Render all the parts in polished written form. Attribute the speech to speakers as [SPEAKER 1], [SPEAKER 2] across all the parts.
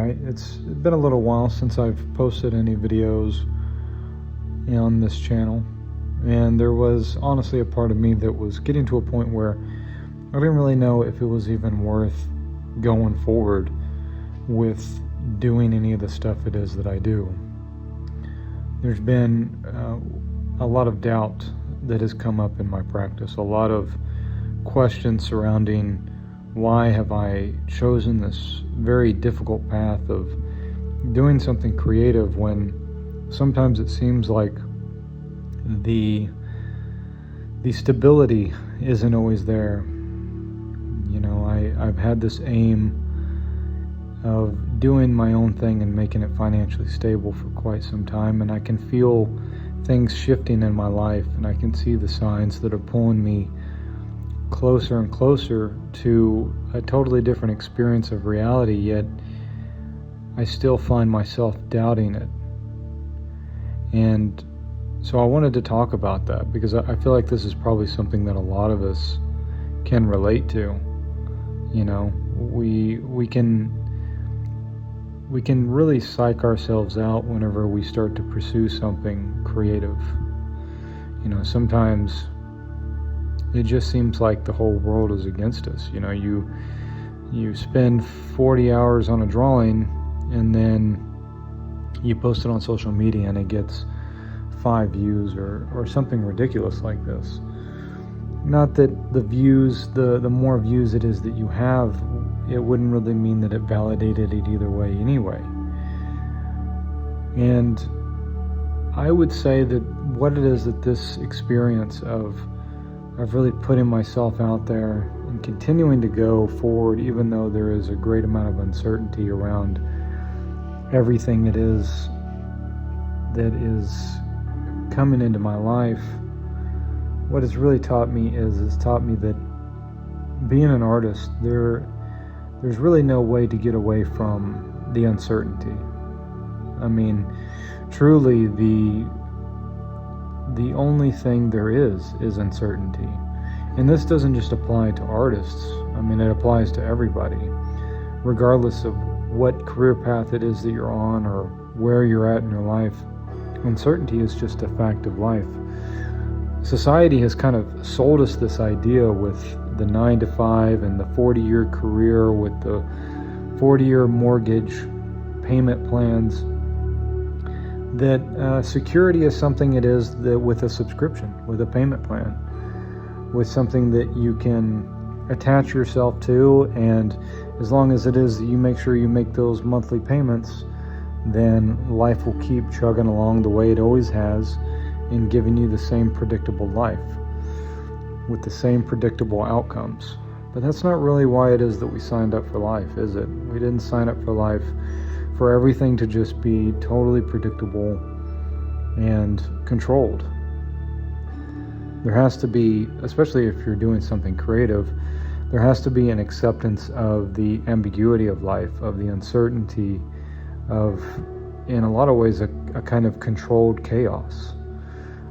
[SPEAKER 1] It's been a little while since I've posted any videos on this channel, and there was honestly a part of me that was getting to a point where I didn't really know if it was even worth going forward with doing any of the stuff it is that I do. There's been a lot of doubt that has come up in my practice, a lot of questions surrounding why have I chosen this very difficult path of doing something creative when sometimes it seems like the stability isn't always there. You know, I've had this aim of doing my own thing and making it financially stable for quite some time, and I can feel things shifting in my life, and I can see the signs that are pulling me closer and closer to a totally different experience of reality, yet I still find myself doubting it. And so I wanted to talk about that because I feel like this is probably something that a lot of us can relate to. You know, we can really psych ourselves out whenever we start to pursue something creative. You know, sometimes it just seems like the whole world is against us. You know, you spend 40 hours on a drawing and then you post it on social media and it gets 5 views or something ridiculous like this. Not that the views, the more views it is that you have, it wouldn't really mean that it validated it either way anyway. And I would say that what it is that this experience of really putting myself out there and continuing to go forward, even though there is a great amount of uncertainty around everything it is that is coming into my life, what it's really taught me is it's taught me that being an artist, there's really no way to get away from the uncertainty. I mean, truly, the only thing there is uncertainty. And this doesn't just apply to artists. I mean, it applies to everybody, regardless of what career path it is that you're on or where you're at in your life. Uncertainty is just a fact of life. Society has kind of sold us this idea with the 9-to-5 and the 40-year career with the 40-year mortgage payment plans, that security is something it is that with a subscription, with a payment plan, with something that you can attach yourself to, and as long as it is that you make sure you make those monthly payments, then life will keep chugging along the way it always has and giving you the same predictable life with the same predictable outcomes. But that's not really why it is that we signed up for life, is it? We didn't sign up for life for everything to just be totally predictable and controlled. There has to be, especially if you're doing something creative, there has to be an acceptance of the ambiguity of life, of the uncertainty of, in a lot of ways, a kind of controlled chaos.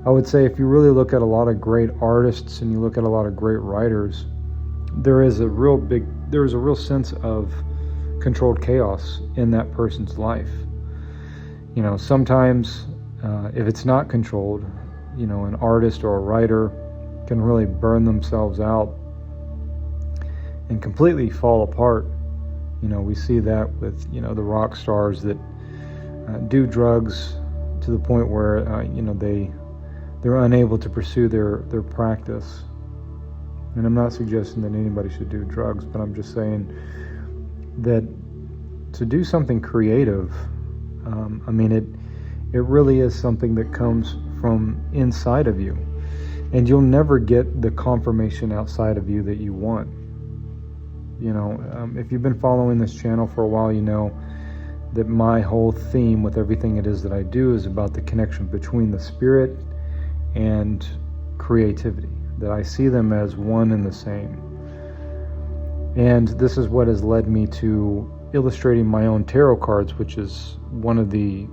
[SPEAKER 1] I would say if you really look at a lot of great artists and you look at a lot of great writers, there is a real sense of controlled chaos in that person's life. You know, sometimes if it's not controlled, you know, an artist or a writer can really burn themselves out and completely fall apart. You know, we see that with, you know, the rock stars that do drugs to the point where, you know, they're unable to pursue their practice. And I'm not suggesting that anybody should do drugs, but I'm just saying that to do something creative, I mean, it really is something that comes from inside of you, and you'll never get the confirmation outside of you that you want. You know, if you've been following this channel for a while, you know that my whole theme with everything it is that I do is about the connection between the spirit and creativity, that I see them as one and the same. And this is what has led me to illustrating my own tarot cards, which is one of the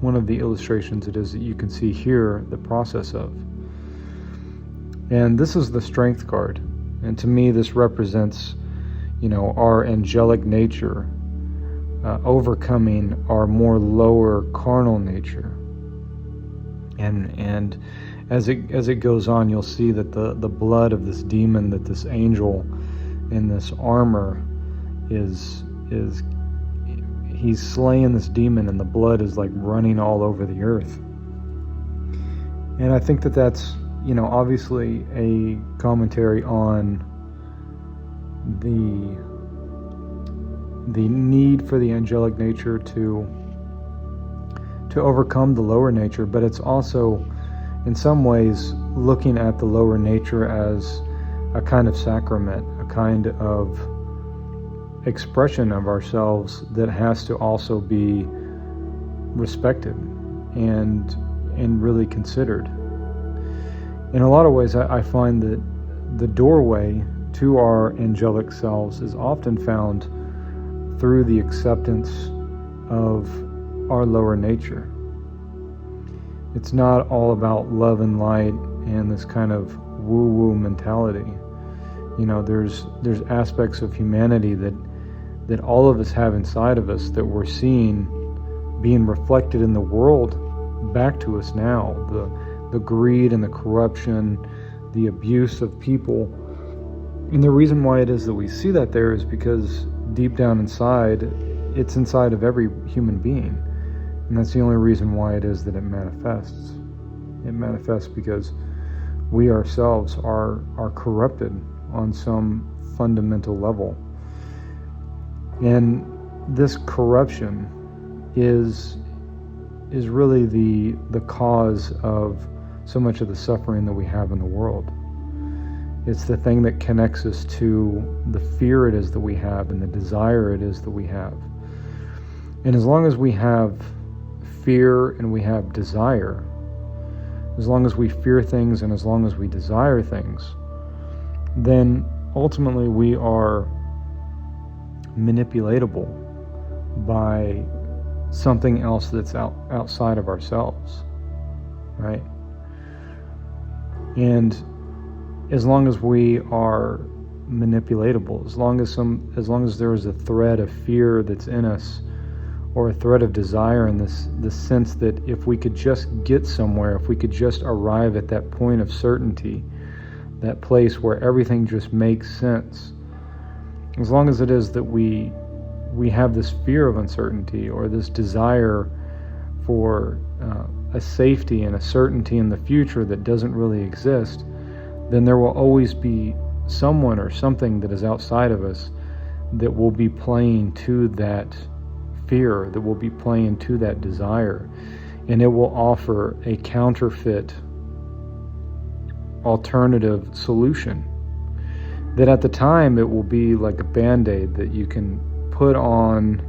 [SPEAKER 1] illustrations it is that you can see here the process of. And this is the Strength card, and to me this represents, you know, our angelic nature, overcoming our more lower carnal nature. And as it goes on, you'll see that the blood of this demon, that this angel in this armor is he's slaying this demon, and the blood is like running all over the earth. And I think that that's, obviously a commentary on the need for the angelic nature to overcome the lower nature, but it's also in some ways looking at the lower nature as a kind of sacrament, a kind of expression of ourselves that has to also be respected and really considered. In a lot of ways, I find that the doorway to our angelic selves is often found through the acceptance of our lower nature. It's not all about love and light and this kind of woo-woo mentality. There's aspects of humanity that all of us have inside of us that we're seeing being reflected in the world back to us now. The greed and the corruption, the abuse of people. And the reason why it is that we see that there is because deep down inside, it's inside of every human being. And that's the only reason why it is that it manifests. It manifests because we ourselves are corrupted on some fundamental level. And this corruption is really the cause of so much of the suffering that we have in the world. It's the thing that connects us to the fear it is that we have and the desire it is that we have. And as long as we have fear and we have desire, as long as we fear things and as long as we desire things, then ultimately we are manipulatable by something else that's outside of ourselves, right? And as long as we are manipulatable, as long as there is a thread of fear that's in us, or a thread of desire in this sense that if we could just get somewhere, if we could just arrive at that point of certainty, that place where everything just makes sense, as long as it is that we have this fear of uncertainty or this desire for a safety and a certainty in the future that doesn't really exist, then there will always be someone or something that is outside of us that will be playing to that fear, that will be playing to that desire, and it will offer a counterfeit alternative solution that at the time it will be like a band-aid that you can put on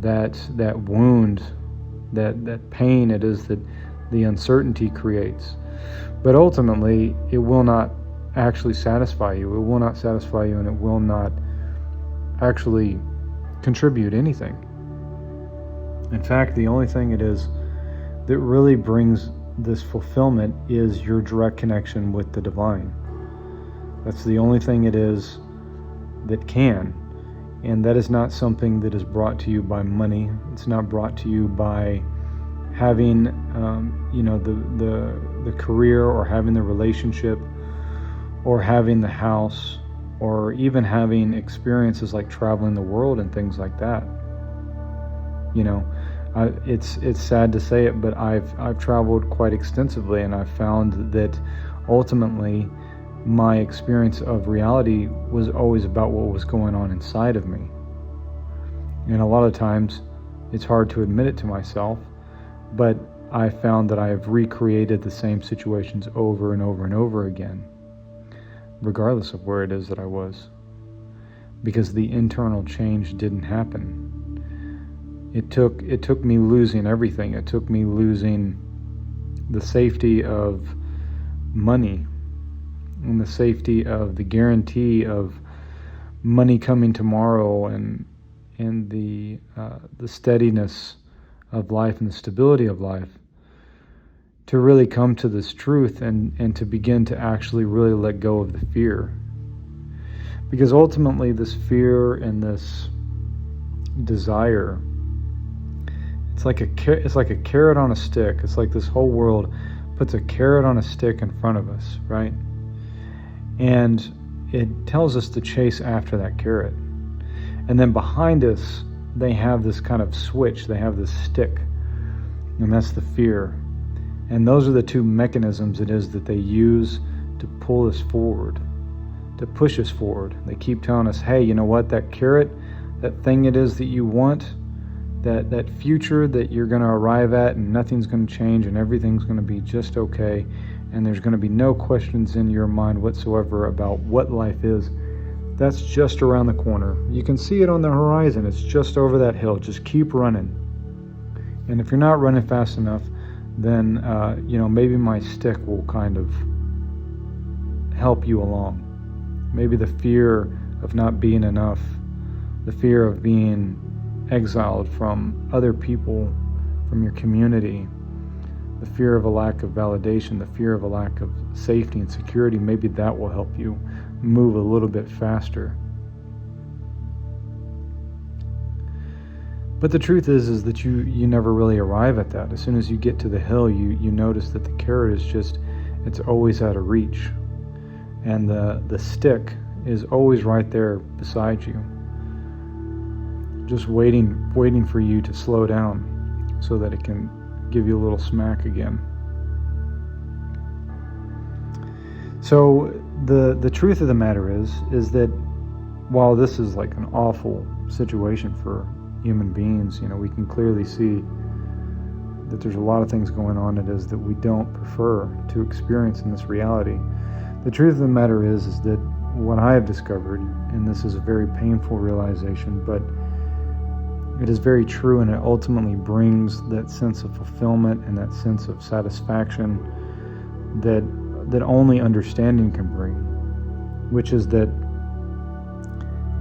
[SPEAKER 1] that wound, that pain it is that the uncertainty creates. But ultimately it will not actually satisfy you. It will not satisfy you, and it will not actually contribute anything. In fact, the only thing it is that really brings this fulfillment is your direct connection with the divine. That's the only thing it is that can. And that is not something that is brought to you by money. It's not brought to you by having the career, or having the relationship, or having the house, or even having experiences like traveling the world and things like that. It's sad to say it, but I've traveled quite extensively, and I've found that ultimately my experience of reality was always about what was going on inside of me. And a lot of times it's hard to admit it to myself, but I found that I have recreated the same situations over and over and over again, regardless of where it is that I was, because the internal change didn't happen. It took me losing everything. It took me losing the safety of money and the safety of the guarantee of money coming tomorrow, and the steadiness of life and the stability of life, to really come to this truth and to begin to actually really let go of the fear. Because ultimately this fear and this desire. It's like a carrot on a stick. It's like this whole world puts a carrot on a stick in front of us, right? And it tells us to chase after that carrot. And then behind us, they have this kind of switch. They have this stick, and that's the fear. And those are the two mechanisms it is that they use to pull us forward, to push us forward. They keep telling us, hey, you know what, that carrot, that thing it is that you want, that future that you're going to arrive at and nothing's going to change and everything's going to be just okay, and there's going to be no questions in your mind whatsoever about what life is, that's just around the corner. You can see it on the horizon. It's just over that hill. Just keep running. And if you're not running fast enough, then maybe my stick will kind of help you along. Maybe the fear of not being enough, the fear of being exiled from other people, from your community, the fear of a lack of validation, the fear of a lack of safety and security, maybe that will help you move a little bit faster. But the truth is that you never really arrive at that. As soon as you get to the hill, you notice that the carrot is it's always out of reach. And the stick is always right there beside you, just waiting for you to slow down so that it can give you a little smack again. So the truth of the matter is that while this is like an awful situation for human beings, we can clearly see that there's a lot of things going on it is that we don't prefer to experience in this reality. The truth of the matter is that what I have discovered, and this is a very painful realization, but it is very true, and it ultimately brings that sense of fulfillment and that sense of satisfaction that only understanding can bring, which is that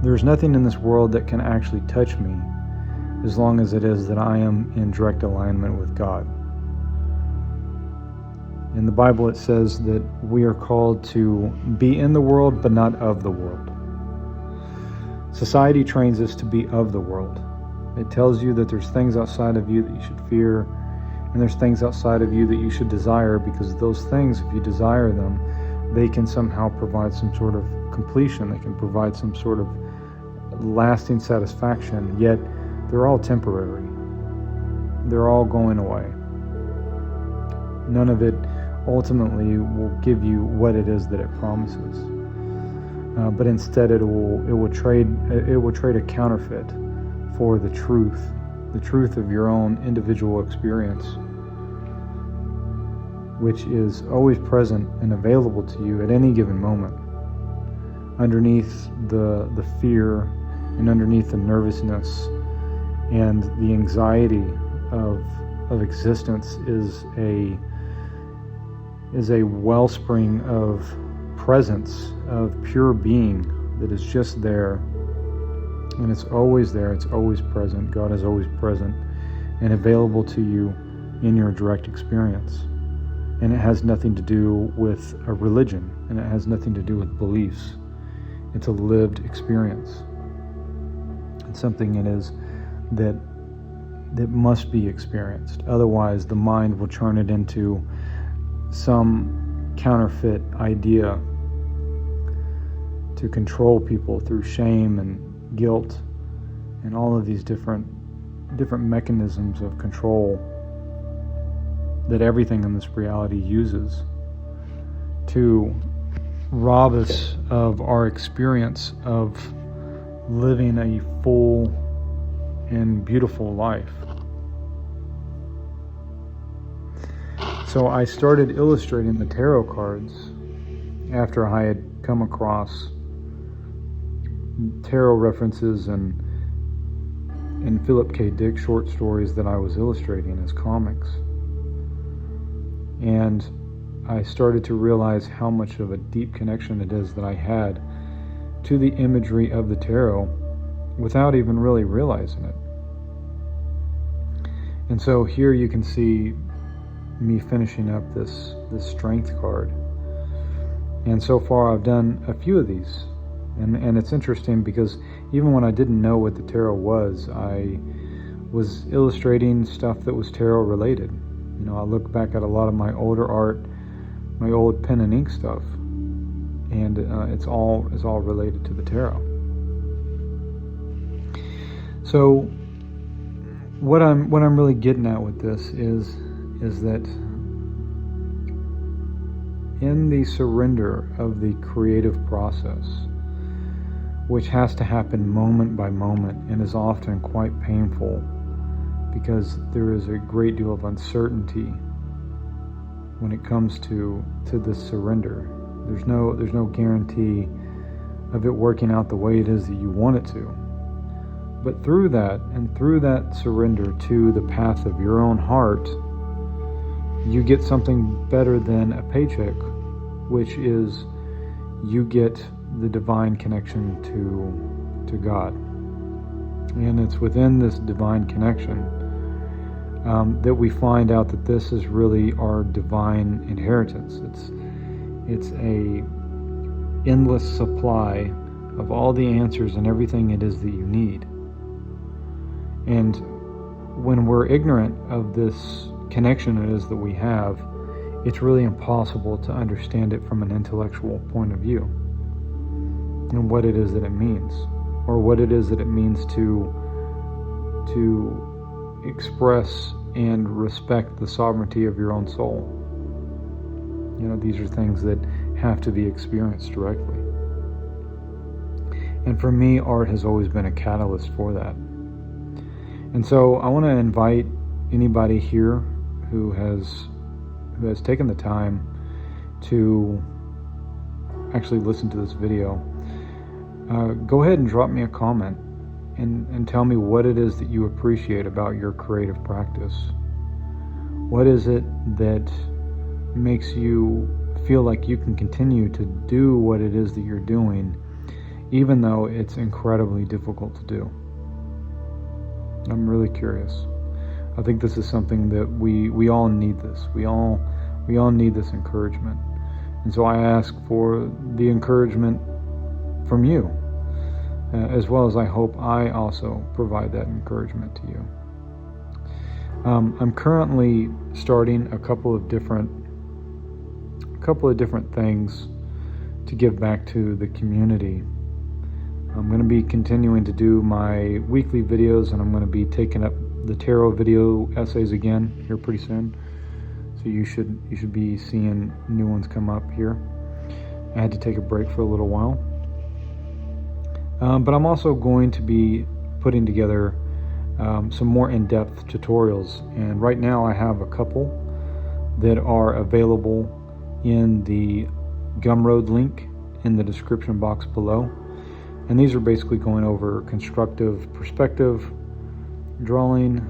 [SPEAKER 1] there's nothing in this world that can actually touch me as long as it is that I am in direct alignment with God. In the Bible it says that we are called to be in the world but not of the world. Society trains us to be of the world. It tells you that there's things outside of you that you should fear, and there's things outside of you that you should desire, because those things, if you desire them, they can somehow provide some sort of completion. They can provide some sort of lasting satisfaction, yet they're all temporary. They're all going away. None of it ultimately will give you what it is that it promises. But instead it will trade a counterfeit for the truth of your own individual experience, which is always present and available to you at any given moment. Underneath the fear and underneath the nervousness and the anxiety of existence is a wellspring of presence, of pure being that is just there. And it's always there, it's always present. God is always present and available to you in your direct experience. And it has nothing to do with a religion, and it has nothing to do with beliefs. It's a lived experience. It's something it is that must be experienced. Otherwise, the mind will turn it into some counterfeit idea to control people through shame and guilt and all of these different mechanisms of control that everything in this reality uses to rob us of our experience of living a full and beautiful life. So I started illustrating the tarot cards after I had come across tarot references and Philip K. Dick short stories that I was illustrating as comics. And I started to realize how much of a deep connection it is that I had to the imagery of the tarot without even really realizing it. And so here you can see me finishing up this strength card. And so far I've done a few of these. And it's interesting because even when I didn't know what the tarot was, I was illustrating stuff that was tarot related. You know, I look back at a lot of my older art, my old pen and ink stuff, and it's all related to the tarot. So what I'm really getting at with this is that in the surrender of the creative process, which has to happen moment by moment and is often quite painful because there is a great deal of uncertainty when it comes to this surrender. There's no guarantee of it working out the way it is that you want it to. But through that surrender to the path of your own heart, you get something better than a paycheck, which is you get the divine connection to God. And it's within this divine connection that we find out that this is really our divine inheritance. It's a endless supply of all the answers and everything it is that you need. And when we're ignorant of this connection it is that we have, it's really impossible to understand it from an intellectual point of view, and what it is that it means, or what it is that it means to express and respect the sovereignty of your own soul. You know, these are things that have to be experienced directly. And for me, art has always been a catalyst for that. And so I want to invite anybody here who has taken the time to actually listen to this video, go ahead and drop me a comment and tell me what it is that you appreciate about your creative practice. What is it that makes you feel like you can continue to do what it is that you're doing, even though it's incredibly difficult to do? I'm really curious. I think this is something that we all need this. We all need this encouragement. And so I ask for the encouragement from you, as well as I hope I also provide that encouragement to you. I'm currently starting a couple of different things to give back to the community. I'm going to be continuing to do my weekly videos, and I'm going to be taking up the tarot video essays again here pretty soon. So you should be seeing new ones come up here. I had to take a break for a little while. But I'm also going to be putting together some more in-depth tutorials. And right now I have a couple that are available in the Gumroad link in the description box below. And these are basically going over constructive perspective drawing,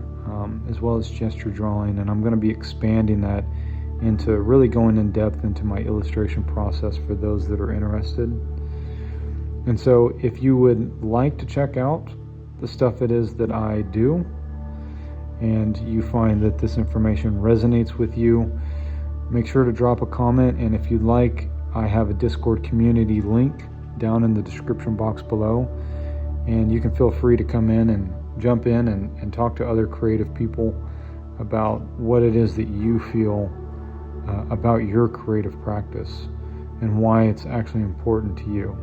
[SPEAKER 1] as well as gesture drawing. And I'm going to be expanding that into really going in depth into my illustration process for those that are interested. And so if you would like to check out the stuff it is that I do, and you find that this information resonates with you, make sure to drop a comment. And if you'd like, I have a Discord community link down in the description box below, and you can feel free to come in and jump in and talk to other creative people about what it is that you feel about your creative practice and why it's actually important to you.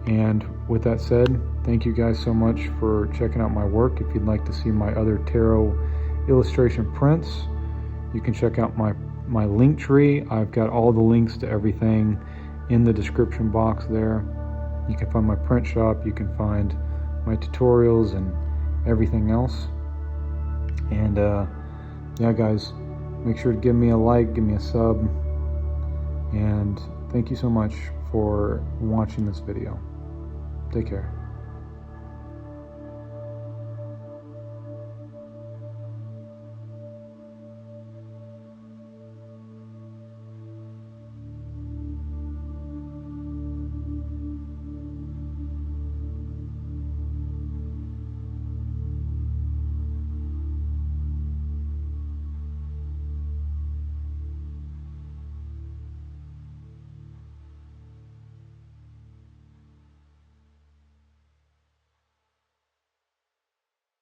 [SPEAKER 1] And with that said, thank you guys so much for checking out my work. If you'd like to see my other tarot illustration prints, you can check out my link tree. I've got all the links to everything in the description box there. You can find my print shop, you can find my tutorials and everything else. And yeah guys, make sure to give me a like, give me a sub, and thank you so much for watching this video. Take care.